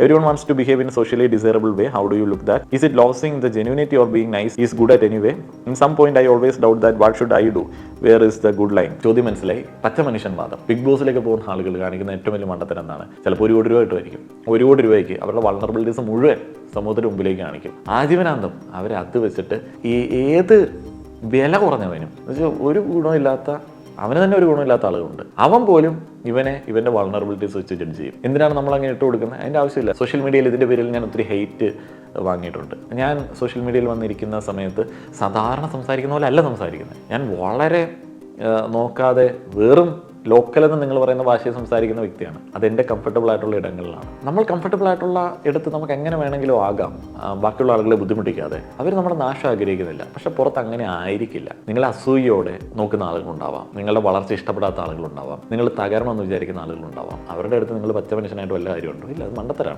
Everyone wants to behave in a socially desirable way. How do you look that? Is it losing the genuinity or being nice is good at anyway? In some point I always doubt that what should I do? Where is the good line? ചോദ്യം മനസ്സിലായി. പച്ച മനുഷ്യൻവാദം. Big ബോസിലേക്ക് പോകുന്ന ആളുകൾ കാണിക്കുന്ന ഏറ്റവും വലിയ മണ്ടത്തരം എന്താണ്? ചിലപ്പോൾ 1 കോടി രൂപ കിട്ടുമായിരിക്കും. 1 കോടി രൂപയ്ക്ക് അവരുടെ വൾണറബിലിറ്റീസ് മുഴുവൻ സമൂഹത്തിന് മുമ്പിലേക്ക് കാണിക്കും. ആജീവനാന്തം അവരെ അത് വെച്ചിട്ട് ഏത് വില കുറഞ്ഞവനും എന്നുവെച്ചാൽ ഒരു ഗുണമില്ലാത്ത അവന് തന്നെ ഒരു ഗുണമില്ലാത്ത ആളുകളുണ്ട്. അവൻ പോലും ഇവൻ്റെ വൾണറബിലിറ്റീസ് വെച്ച് ജഡ്ജ് ചെയ്യും. എന്തിനാണ് നമ്മൾ അങ്ങനെ ഇട്ട് കൊടുക്കുന്നത്? അതിൻ്റെ ആവശ്യമില്ല. സോഷ്യൽ മീഡിയയിൽ ഇതിൻ്റെ പേരിൽ ഞാൻ ഒത്തിരി ഹെയ്റ്റ് വാങ്ങിയിട്ടുണ്ട്. ഞാൻ സോഷ്യൽ മീഡിയയിൽ വന്നിരിക്കുന്ന സമയത്ത് സാധാരണ സംസാരിക്കുന്ന പോലെ അല്ല സംസാരിക്കുന്നത്. ഞാൻ വളരെ നോക്കാതെ വെറും ലോക്കലെന്ന് നിങ്ങൾ പറയുന്ന ഭാഷയിൽ സംസാരിക്കുന്ന വ്യക്തിയാണ്. അതെൻ്റെ കംഫർട്ടബിൾ ആയിട്ടുള്ള ഇടങ്ങളിലാണ്. നമ്മൾ കംഫർട്ടബിൾ ആയിട്ടുള്ള ഇടത്ത് നമുക്ക് എങ്ങനെ വേണമെങ്കിലും ആകാം, ബാക്കിയുള്ള ആളുകളെ ബുദ്ധിമുട്ടിക്കാതെ. അവർ നമ്മുടെ നാശം ആഗ്രഹിക്കുന്നില്ല, പക്ഷെ പുറത്ത് അങ്ങനെ ആയിരിക്കില്ല. നിങ്ങൾ അസൂയയോടെ നോക്കുന്ന ആളുകളുണ്ടാവാം, നിങ്ങളുടെ വളർച്ച ഇഷ്ടപ്പെടാത്ത ആളുകളുണ്ടാവാം, നിങ്ങൾ തകരണമെന്ന് വിചാരിക്കുന്ന ആളുകളുണ്ടാവാം. അവരുടെ അടുത്ത് നിങ്ങൾ പച്ച മനുഷ്യനായിട്ട് വല്ല കാര്യമുണ്ടോ? ഇല്ല, അത് മണ്ടത്തരാണ്.